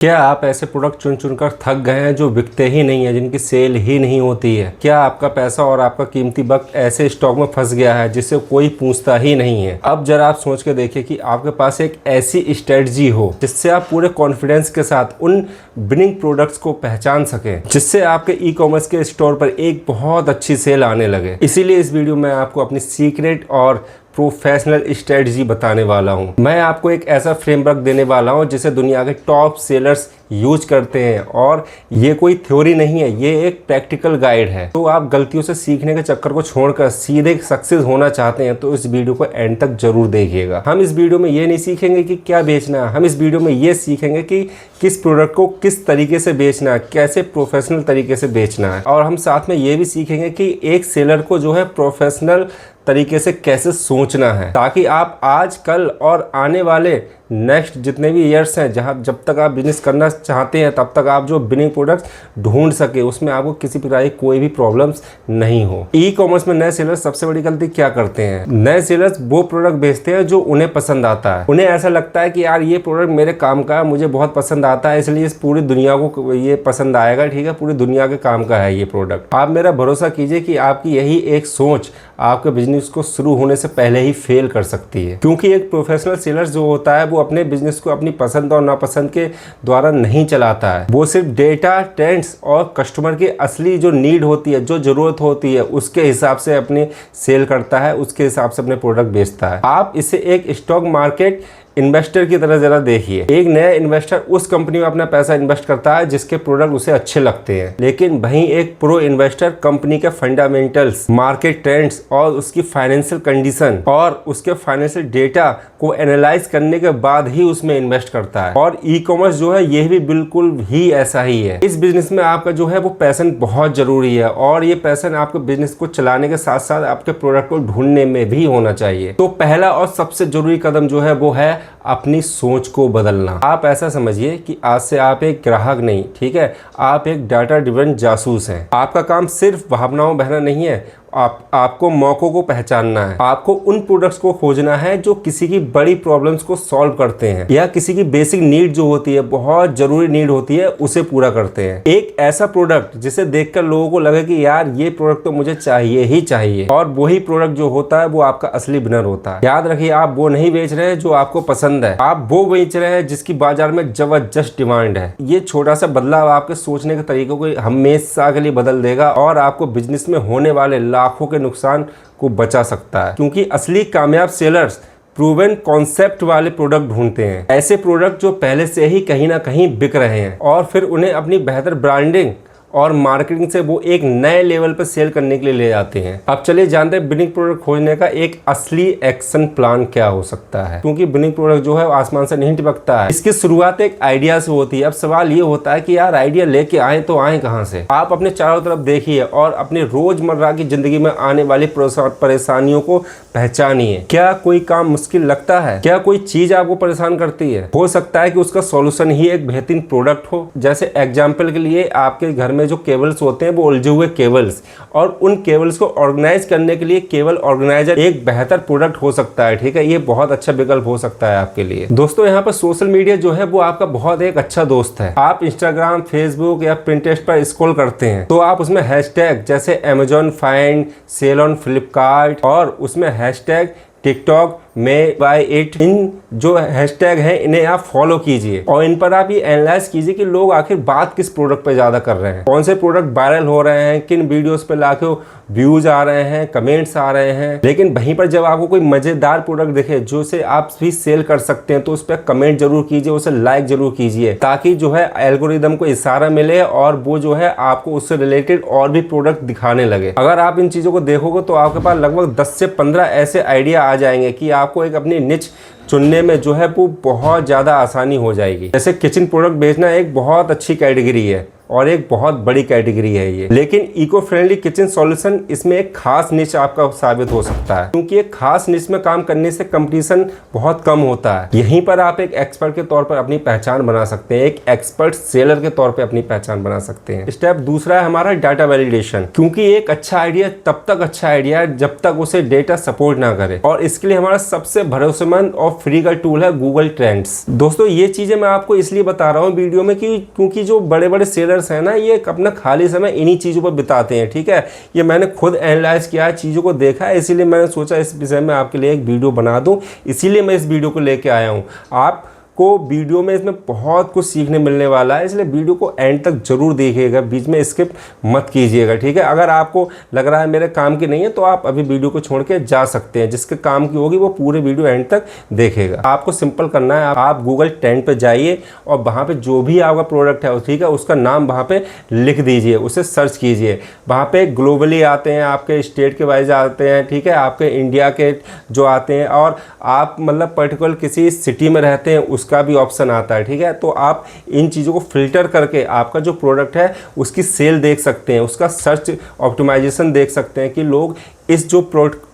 क्या आप ऐसे प्रोडक्ट चुन चुनकर थक गए हैं जो बिकते ही नहीं है, जिनकी सेल ही नहीं होती है? क्या आपका पैसा और आपका कीमती वक्त ऐसे स्टॉक में फंस गया है जिससे कोई पूछता ही नहीं है? अब जरा आप सोच के देखिए कि आपके पास एक ऐसी स्ट्रेटजी हो जिससे आप पूरे कॉन्फिडेंस के साथ उन विनिंग प्रोडक्ट्स को पहचान सकें, जिससे आपके ई कॉमर्स के स्टोर पर एक बहुत अच्छी सेल आने लगे। इसीलिए इस वीडियो में आपको अपनी सीक्रेट और प्रोफेशनल स्ट्रेटजी बताने वाला हूं। मैं आपको एक ऐसा फ्रेमवर्क देने वाला हूं जिसे दुनिया के टॉप सेलर्स यूज करते हैं, और ये कोई थ्योरी नहीं है, ये एक प्रैक्टिकल गाइड है। तो आप गलतियों से सीखने के चक्कर को छोड़कर सीधे सक्सेस होना चाहते हैं तो इस वीडियो को एंड तक जरूर देखिएगा। हम इस वीडियो में ये नहीं सीखेंगे कि क्या बेचना है, हम इस वीडियो में ये सीखेंगे कि किस प्रोडक्ट को किस तरीके से बेचना है, कैसे प्रोफेशनल तरीके से बेचना है। और हम साथ में ये भी सीखेंगे कि एक सेलर को जो है प्रोफेशनल तरीके से कैसे सोचना है, ताकि आप आज कल और आने वाले नेक्स्ट जितने भी ईयर्स हैं, जब तक आप बिजनेस करना चाहते हैं तब तक आप जो विनिंग प्रोडक्ट्स ढूंढ सके, उसमें आपको किसी प्रकार की कोई भी प्रॉब्लम्स नहीं हो। ई कॉमर्स में नए सेलर्स सबसे बड़ी गलती क्या करते हैं? नए सेलर्स वो प्रोडक्ट बेचते हैं जो उन्हें पसंद आता है। उन्हें ऐसा लगता है कि यार ये प्रोडक्ट मेरे काम का है, मुझे बहुत पसंद आता है, इसलिए इस पूरी दुनिया को ये पसंद आएगा। ठीक है, पूरी दुनिया के काम का है ये प्रोडक्ट। आप मेरा भरोसा कीजिए कि आपकी यही एक सोच आपके बिजनेस को शुरू होने से पहले ही फेल कर सकती है, क्योंकि एक प्रोफेशनल सेलर जो होता है वो अपने बिजनेस को अपनी पसंद और नापसंद के द्वारा नहीं चलाता है। वो सिर्फ डेटा, ट्रेंड्स और कस्टमर की असली जो नीड होती है, जो जरूरत होती है, उसके हिसाब से अपनी सेल करता है, उसके हिसाब से अपने प्रोडक्ट बेचता है। आप इसे एक स्टॉक मार्केट इन्वेस्टर की तरह जरा देखिए। एक नया इन्वेस्टर उस कंपनी में अपना पैसा इन्वेस्ट करता है जिसके प्रोडक्ट उसे अच्छे लगते हैं, लेकिन वहीं एक प्रो इन्वेस्टर कंपनी के फंडामेंटल्स, मार्केट ट्रेंड्स और उसकी फाइनेंशियल कंडीशन और उसके फाइनेंशियल डेटा को एनालाइज करने के बाद ही उसमें इन्वेस्ट करता है। और ई कॉमर्स जो है यह भी बिल्कुल ही ऐसा ही है। इस बिजनेस में आपका जो है वो पैशन बहुत जरूरी है, और ये पैशन आपके बिजनेस को चलाने के साथ साथ आपके प्रोडक्ट को ढूंढने में भी होना चाहिए। तो पहला और सबसे जरूरी कदम जो है वो है अपनी सोच को बदलना। आप ऐसा समझिए कि आज से आप एक ग्राहक नहीं, ठीक है, आप एक डाटा ड्रिवन जासूस हैं। आपका काम सिर्फ भावनाओं बहना नहीं है, आपको मौकों को पहचानना है। आपको उन प्रोडक्ट्स को खोजना है जो किसी की बड़ी प्रॉब्लम्स को सॉल्व करते हैं, या किसी की बेसिक नीड जो होती है, बहुत जरूरी नीड होती है, उसे पूरा करते हैं। एक ऐसा प्रोडक्ट जिसे देखकर लोगों को लगे कि यार ये प्रोडक्ट तो मुझे चाहिए ही चाहिए, और वही प्रोडक्ट जो होता है वो आपका असली विनर होता है। याद रखिए, आप वो नहीं बेच रहे हैं जो आपको पसंद है, आप वो बेच रहे हैं जिसकी बाजार में जबरदस्त डिमांड है। ये छोटा सा बदलाव आपके सोचने के तरीकों को हमेशा के लिए बदल देगा, और आपको बिजनेस में होने वाले लाखों के नुकसान को बचा सकता है। क्योंकि असली कामयाब सेलर्स प्रूवन कॉन्सेप्ट वाले प्रोडक्ट ढूंढते हैं, ऐसे प्रोडक्ट जो पहले से ही कहीं ना कहीं बिक रहे हैं, और फिर उन्हें अपनी बेहतर ब्रांडिंग और मार्केटिंग से वो एक नए लेवल पर सेल करने के लिए ले जाते हैं। अब चलिए जानते हैं विनिंग प्रोडक्ट खोजने का एक असली एक्शन प्लान क्या हो सकता है, क्योंकि विनिंग प्रोडक्ट जो है आसमान से नहीं टिपकता है। इसकी शुरुआत एक आइडिया से होती है। अब सवाल ये होता है कि यार आइडिया लेके आए तो आए कहाँ से? आप अपने चारों तरफ देखिए और अपनी रोजमर्रा की जिंदगी में आने वाली परेशानियों को पहचानिए। क्या कोई काम मुश्किल लगता है? क्या कोई चीज आपको परेशान करती है? हो सकता है कि उसका सॉल्यूशन ही एक बेहतरीन प्रोडक्ट हो। जैसे एग्जाम्पल के लिए, आपके घर में जो केबल्स होते हैं वो उलझे हुए केबल्स, और उन केबल्स को ऑर्गेनाइज करने के लिए केबल ऑर्गेनाइजर एक बेहतर प्रोडक्ट हो सकता है। ठीक है, ये बहुत अच्छा विकल्प हो सकता है आपके लिए। दोस्तों, यहाँ पर सोशल मीडिया जो है वो आपका बहुत एक अच्छा दोस्त है। आप इंस्टाग्राम, फेसबुक या पिंटरेस्ट पर स्क्रॉल करते हैं तो आप उसमें हैशटैग जैसे Amazon find, sale on Flipkart, और उसमें हैशटैग टिकटॉक में बाय इट, इन जो हैशटैग हैं इन्हें आप फॉलो कीजिए, और इन पर आप ये एनालाइज कीजिए कि लोग आखिर बात किस प्रोडक्ट पे ज़्यादा कर रहे हैं, कौन से प्रोडक्ट वायरल हो रहे हैं, किन वीडियोस पे लाखों व्यूज आ रहे हैं, कमेंट्स आ रहे हैं। लेकिन वहीं पर जब आपको कोई मज़ेदार प्रोडक्ट दिखे जो से आप भी सेल कर सकते हैं तो उस पर कमेंट जरूर कीजिए, उसे लाइक जरूर कीजिए, ताकि जो है एल्गोरिदम को इशारा मिले और वो जो है आपको उससे रिलेटेड और भी प्रोडक्ट दिखाने लगे। अगर आप इन चीज़ों को देखोगे तो आपके पास लगभग 10 से 15 ऐसे आइडिया आ जाएंगे कि आपको एक अपनी निच चुनने में जो है वो बहुत ज़्यादा आसानी हो जाएगी। जैसे किचन प्रोडक्ट बेचना एक बहुत अच्छी कैटेगरी है, और एक बहुत बड़ी कैटेगरी है ये। लेकिन इको फ्रेंडली किचन सॉल्यूशन इसमें एक खास निश आपका साबित हो सकता है, क्योंकि एक खास निश में काम करने से कंपटीशन बहुत कम होता है। यहीं पर आप एक एक्सपर्ट के तौर पर अपनी पहचान बना सकते हैं, एक एक्सपर्ट सेलर के तौर पर अपनी पहचान बना सकते हैं। स्टेप दूसरा है हमारा डाटा वैलिडेशन, क्योंकि एक अच्छा आइडिया तब तक अच्छा आइडिया है जब तक उसे डेटा सपोर्ट ना करे, और इसके लिए हमारा सबसे भरोसेमंद और फ्री का टूल है गूगल ट्रेंड्स। दोस्तों ये चीजें मैं आपको इसलिए बता रहा हूँ वीडियो में कि क्योंकि जो बड़े बड़े सेलर्स हैं ना, ये अपना खाली समय इन्हीं चीज़ों पर बिताते हैं। ठीक है, ये मैंने खुद एनालाइज किया है, चीज़ों को देखा है, इसीलिए मैंने सोचा इस विषय में आपके लिए एक वीडियो बना दूं, इसीलिए मैं इस वीडियो को लेके आया हूं। आप को वीडियो में इसमें बहुत कुछ सीखने मिलने वाला है, इसलिए वीडियो को एंड तक जरूर देखिएगा, बीच में स्किप मत कीजिएगा। ठीक है, अगर आपको लग रहा है मेरे काम की नहीं है तो आप अभी वीडियो को छोड़ के जा सकते हैं, जिसके काम की होगी वो पूरे वीडियो एंड तक देखेगा। आपको सिंपल करना है, आप गूगल ट्रेंड पे जाइए और वहाँ पे जो भी आपका प्रोडक्ट है, ठीक है, उसका नाम वहाँ पे लिख दीजिए, उसे सर्च कीजिए। वहाँ पे ग्लोबली आते हैं, आपके स्टेट के वाइज आते हैं, ठीक है, आपके इंडिया के जो आते हैं, और आप मतलब पर्टिकुलर किसी सिटी में रहते हैं उसका भी ऑप्शन आता है। ठीक है, तो आप इन चीज़ों को फिल्टर करके आपका जो प्रोडक्ट है उसकी सेल देख सकते हैं, उसका सर्च ऑप्टिमाइजेशन देख सकते हैं कि लोग इस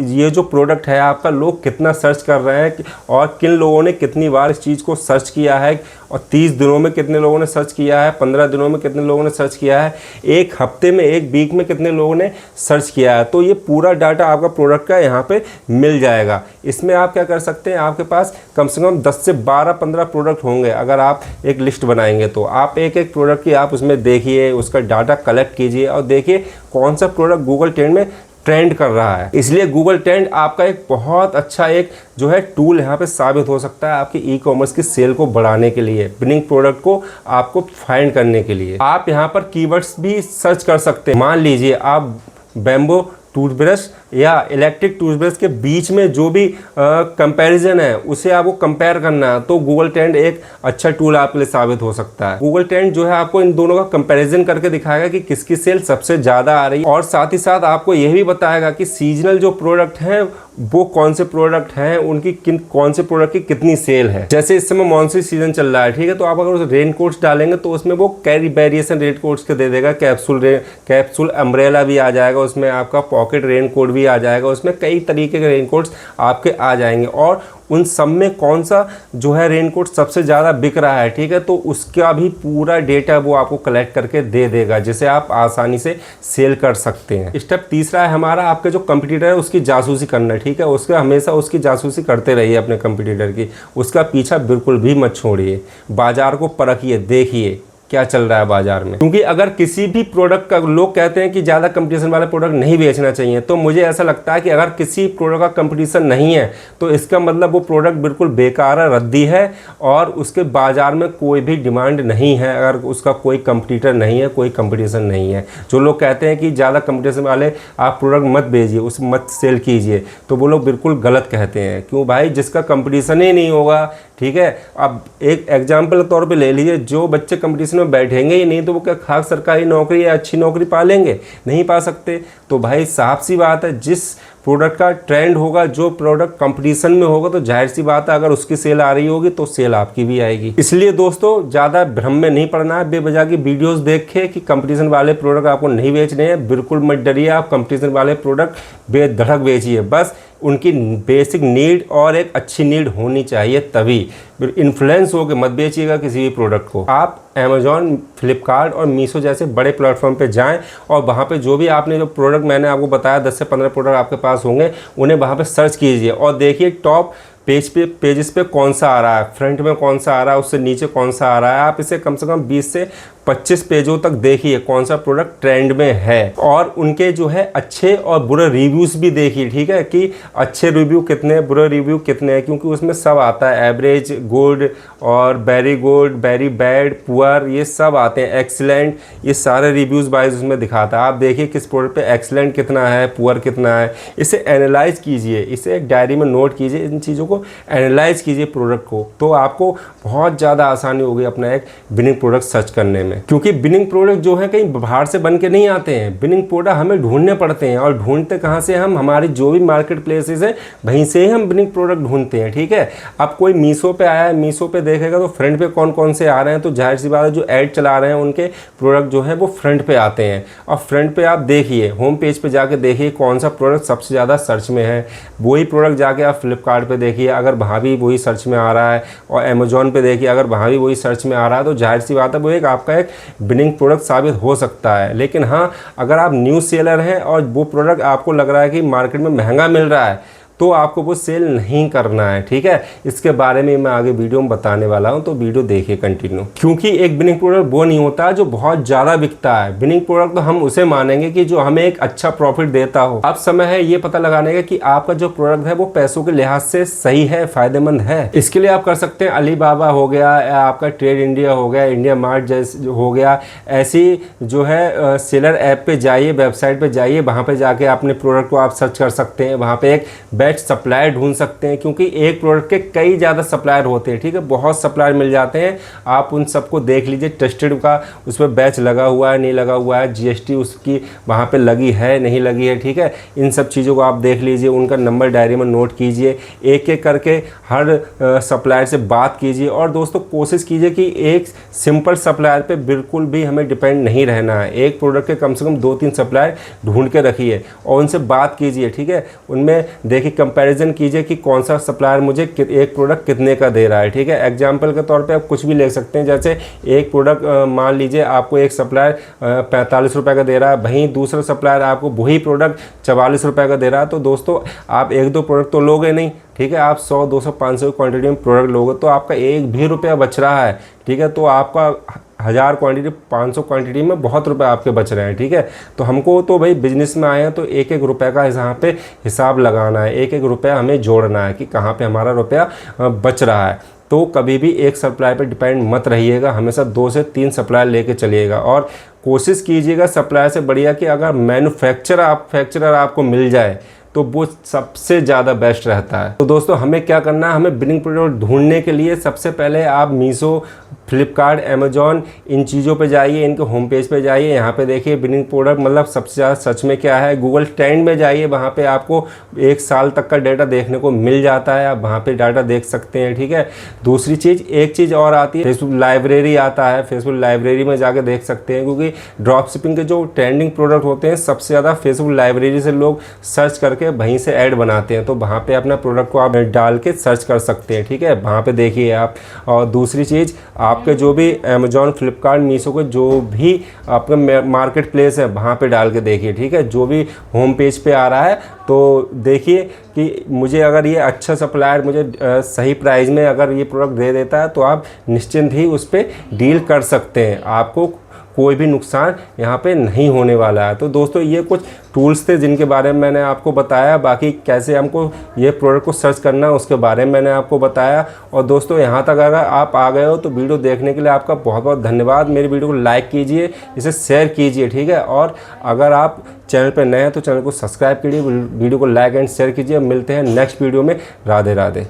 ये जो प्रोडक्ट है आपका, लोग कितना सर्च कर रहे हैं और किन लोगों ने कितनी बार इस चीज़ को सर्च किया है, और 30 दिनों में कितने लोगों ने सर्च किया है, 15 दिनों में कितने लोगों ने सर्च किया है, एक हफ्ते में, एक वीक में कितने लोगों ने सर्च किया है। तो ये पूरा डाटा आपका प्रोडक्ट का यहाँ पे मिल जाएगा। इसमें आप क्या कर सकते हैं, आपके पास कम से कम 10 से 12-15 प्रोडक्ट होंगे। अगर आप एक लिस्ट बनाएंगे तो आप एक एक प्रोडक्ट की आप उसमें देखिए, उसका डाटा कलेक्ट कीजिए और देखिए कौन सा प्रोडक्ट गूगल ट्रेंड में ट्रेंड कर रहा है। इसलिए गूगल ट्रेंड आपका एक बहुत अच्छा एक जो है टूल यहाँ पे साबित हो सकता है आपकी ई कॉमर्स की सेल को बढ़ाने के लिए, विनिंग प्रोडक्ट को आपको फाइंड करने के लिए। आप यहाँ पर कीवर्ड्स भी सर्च कर सकते हैं। मान लीजिए आप बैम्बो टूथब्रश या इलेक्ट्रिक टूथब्रश के बीच में जो भी कंपैरिजन है उसे आपको कंपेयर करना है, तो गूगल ट्रेंड एक अच्छा टूल आपके लिए साबित हो सकता है। गूगल ट्रेंड जो है आपको इन दोनों का कंपैरिजन करके दिखाएगा कि किसकी सेल सबसे ज़्यादा आ रही है, और साथ ही साथ आपको यह भी बताएगा कि सीजनल जो प्रोडक्ट हैं वो कौन से प्रोडक्ट हैं, उनकी कौन से प्रोडक्ट की कितनी सेल है। जैसे इस समय मानसून सीजन चल रहा है, ठीक है, तो आप अगर उस रेन कोट्स डालेंगे तो उसमें वो कैरी वेरिएशन रेन कोट्स के दे देगा, कैप्सूल अम्ब्रेला भी आ जाएगा, उसमें आपका पॉकेट रेन कोट भी आ जाएगा, उसमें कई तरीके के रेन कोट्स आपके आ जाएंगे, और उन सब में कौन सा जो है रेन कोट सबसे ज़्यादा बिक रहा है, ठीक है, तो उसका भी पूरा डेटा वो आपको कलेक्ट करके दे देगा, जिसे आप आसानी से सेल कर सकते हैं। स्टेप तीसरा है हमारा, आपके जो कंपटीटर है उसकी जासूसी करना। ठीक है, उसका हमेशा उसकी जासूसी करते रहिए अपने कंपटीटर की, उसका पीछा बिल्कुल भी मत छोड़िए, बाजार को परखिए, देखिए क्या चल रहा है बाजार में। क्योंकि अगर किसी भी प्रोडक्ट का, लोग कहते हैं कि ज़्यादा कंपटीशन वाले प्रोडक्ट नहीं बेचना चाहिए, तो मुझे ऐसा लगता है कि अगर किसी प्रोडक्ट का कंपटीशन नहीं है तो इसका मतलब वो प्रोडक्ट बिल्कुल बेकार है, रद्दी है, और उसके बाजार में कोई भी डिमांड नहीं है, अगर उसका कोई कंपटीटर नहीं है, कोई कंपटीशन नहीं है। जो लोग कहते हैं कि ज़्यादा कंपटीशन वाले आप प्रोडक्ट मत बेचिए, उस मत सेल कीजिए, तो वो लोग बिल्कुल गलत कहते हैं। क्यों भाई, जिसका कंपटीशन ही नहीं होगा, ठीक है, अब एक एग्जाम्पल के तौर पे ले लीजिए, जो बच्चे कंपटीशन में बैठेंगे ही नहीं तो वो क्या खास सरकारी नौकरी या अच्छी नौकरी पा लेंगे? नहीं पा सकते। तो भाई साफ सी बात है, जिस प्रोडक्ट का ट्रेंड होगा, जो प्रोडक्ट कंपटीशन में होगा, तो जाहिर सी बात है अगर उसकी सेल आ रही होगी तो सेल आपकी भी आएगी। इसलिए दोस्तों ज़्यादा भ्रम में नहीं पड़ना है, बेवजह की वीडियोस देख के कि कंपटीशन वाले प्रोडक्ट आपको नहीं बेचने हैं, बिल्कुल मत डरिए। आप कंपटीशन वाले प्रोडक्ट बेधड़क बेचिए, बस उनकी बेसिक नीड और एक अच्छी नीड होनी चाहिए, तभी इन्फ्लुएंस होकर मत बेचिएगा किसी भी प्रोडक्ट को। आप अमेजॉन, फ्लिपकार्ट और मीशो जैसे बड़े प्लेटफॉर्म पे जाएं और वहाँ पे जो भी आपने जो प्रोडक्ट मैंने आपको बताया 10 से 15 प्रोडक्ट आपके पास होंगे, उन्हें वहाँ पे सर्च कीजिए और देखिए टॉप पेजेस पे कौन सा आ रहा है, फ्रंट में कौन सा आ रहा है, उससे नीचे कौन सा आ रहा है। आप इसे कम से कम 20 से 25 पेजों तक देखिए कौन सा प्रोडक्ट ट्रेंड में है, और उनके जो है अच्छे और बुरे रिव्यूज़ भी देखिए, ठीक है, कि अच्छे रिव्यू कितने हैं, बुरे रिव्यू कितने हैं, क्योंकि उसमें सब आता है, एवरेज, गुड और very good, very bad, poor, ये सब आते हैं, एक्सीलेंट, ये सारे रिव्यूज़ वाइज उसमें दिखाता है। आप देखिए किस प्रोडक्ट पे एक्सीलेंट कितना है, पुअर कितना है, इसे एनालाइज कीजिए, इसे एक डायरी में नोट कीजिए, इन चीज़ों को को एनालाइज कीजिए प्रोडक्ट को, तो आपको बहुत ज़्यादा आसानी होगी अपना एक विनिंग प्रोडक्ट सर्च करने में। क्योंकि विनिंग प्रोडक्ट जो है कहीं बाहर से बन के नहीं आते हैं, विनिंग प्रोडक्ट हमें ढूंढने पड़ते हैं। और ढूंढते कहाँ से हम, हमारी जो भी मार्केट प्लेसेस है वहीं से ही हम विनिंग प्रोडक्ट ढूंढते हैं। ठीक है, अब कोई मीशो पे आया है, मीशो पे देखेगा तो फ्रंट पे कौन कौन से आ रहे हैं, तो जाहिर सी बात है जो ऐड चला रहे हैं उनके प्रोडक्ट जो है वो फ्रंट पे आते हैं। और फ्रंट पे आप देखिए, होम पेज पे जाके देखिए कौन सा प्रोडक्ट सबसे ज़्यादा सर्च में है। वही प्रोडक्ट जाके आप फ्लिपकार्ट पे देखिए, अगर वहाँ भी वही सर्च में आ रहा है, और अमेजोन पे देखिए अगर वहाँ भी वही सर्च में आ रहा है, तो जाहिर सी बात है वो एक आपका एक विनिंग प्रोडक्ट साबित हो सकता है। लेकिन हाँ, अगर आप न्यू सेलर हैं और वो प्रोडक्ट आपको लग रहा है कि मार्केट में महंगा मिल रहा है, तो आपको वो सेल नहीं करना है। ठीक है, इसके बारे में मैं आगे वीडियो में बताने वाला हूं, तो वीडियो देखिए कंटिन्यू। क्योंकि एक विनिंग प्रोडक्ट वो नहीं होता जो बहुत ज़्यादा बिकता है। विनिंग प्रोडक्ट तो हम उसे मानेंगे कि जो हमें एक अच्छा प्रॉफिट देता हो। अब समय है ये पता लगाने का कि आपका जो प्रोडक्ट है वो पैसों के लिहाज से सही है, फायदेमंद है। इसके लिए आप कर सकते हैं अलीबाबा हो गया, या आपका ट्रेड इंडिया हो गया, इंडिया मार्ट जैसे हो गया, ऐसी जो है सेलर ऐप पे जाइए, वेबसाइट पे जाइए, वहाँ पे जाके अपने प्रोडक्ट को आप सर्च कर सकते हैं। वहाँ पे एक बेस्ट सप्लायर ढूंढ सकते हैं, क्योंकि एक प्रोडक्ट के कई ज़्यादा सप्लायर होते हैं। ठीक है, बहुत सप्लायर मिल जाते हैं, आप उन सबको देख लीजिए, ट्रस्टेड का उस पर बैच लगा हुआ है नहीं लगा हुआ है, जीएसटी उसकी वहाँ पे लगी है नहीं लगी है। ठीक है, इन सब चीज़ों को आप देख लीजिए, उनका नंबर डायरी में नोट कीजिए, एक एक करके हर सप्लायर से बात कीजिए। और दोस्तों कोशिश कीजिए कि एक सिंपल सप्लायर पे बिल्कुल भी हमें डिपेंड नहीं रहना है। एक प्रोडक्ट के कम से कम 2-3 सप्लायर ढूंढ के रखिए और उनसे बात कीजिए। ठीक है, उनमें देखिए कंपैरिजन कीजिए कि कौन सा सप्लायर मुझे एक प्रोडक्ट कितने का दे रहा है। ठीक है, एग्जांपल के तौर पे आप कुछ भी ले सकते हैं, जैसे एक प्रोडक्ट मान लीजिए आपको एक सप्लायर 45 रुपये का दे रहा है, वहीं दूसरा सप्लायर आपको वही प्रोडक्ट 44 रुपये का दे रहा है। तो दोस्तों आप 1-2 प्रोडक्ट तो लोगे नहीं। ठीक है, आप 100, 200, 500 की क्वान्टिटी में प्रोडक्ट लोगे तो आपका एक भी रुपया बच रहा है। ठीक है, तो आपका 1000 क्वांटिटी 500 क्वांटिटी में बहुत रुपए आपके बच रहे हैं। ठीक है, तो हमको तो भाई बिजनेस में आए हैं तो एक एक रुपए का यहाँ पे हिसाब लगाना है, एक एक रुपया हमें जोड़ना है कि कहाँ पे हमारा रुपया बच रहा है। तो कभी भी एक सप्लाई पे डिपेंड मत रहिएगा, हमेशा 2 से 3 सप्लाई लेके चलिएगा। और कोशिश कीजिएगा सप्लाई से बढ़िया कि अगर मैन्युफैक्चरर आपको मिल जाए तो वो सबसे ज़्यादा बेस्ट रहता है। तो दोस्तों हमें क्या करना है, हमें विनिंग प्रोडक्ट ढूंढने के लिए सबसे पहले आप मीशो, फ्लिपकार्ट, अमेजॉन, इन चीज़ों पे जाइए, इनके होम पेज पे जाइए, यहाँ पे देखिए विनिंग प्रोडक्ट मतलब सबसे ज़्यादा सच में क्या है। गूगल ट्रेंड में जाइए, वहाँ पे आपको 1 साल तक का डाटा देखने को मिल जाता है, आप वहाँ पे डाटा देख सकते हैं। ठीक है, दूसरी चीज़, एक चीज़ और आती है, फेसबुक लाइब्रेरी आता है, फेसबुक लाइब्रेरी में जाके देख सकते हैं, क्योंकि ड्रॉप शिपिंग के जो ट्रेंडिंग प्रोडक्ट होते हैं सबसे ज़्यादा फेसबुक लाइब्रेरी से लोग सर्च करके वहीं से ऐड बनाते हैं। तो वहाँ पे अपना प्रोडक्ट को आप डाल के सर्च कर सकते हैं। ठीक है, वहाँ पे देखिए आप। और दूसरी चीज़, आपके जो भी अमेजॉन, फ्लिपकार्ट, मीशो के जो भी आपका मार्केट प्लेस है वहाँ पे डाल के देखिए। ठीक है, जो भी होम पेज पे आ रहा है तो देखिए कि मुझे अगर ये अच्छा सप्लायर मुझे सही प्राइस में अगर ये प्रोडक्ट दे देता है तो आप निश्चिंत ही उस पर डील कर सकते हैं, आपको कोई भी नुकसान यहाँ पे नहीं होने वाला है। तो दोस्तों ये कुछ टूल्स थे जिनके बारे में मैंने आपको बताया, बाकी कैसे हमको ये प्रोडक्ट को सर्च करना है उसके बारे में मैंने आपको बताया। और दोस्तों यहाँ तक अगर आप आ गए हो तो वीडियो देखने के लिए आपका बहुत बहुत धन्यवाद। मेरी वीडियो को लाइक कीजिए, इसे शेयर कीजिए। ठीक है, और अगर आप चैनल पर नए हैं तो चैनल को सब्सक्राइब कीजिए, वीडियो को लाइक एंड शेयर कीजिए। मिलते हैं नेक्स्ट वीडियो में। राधे राधे।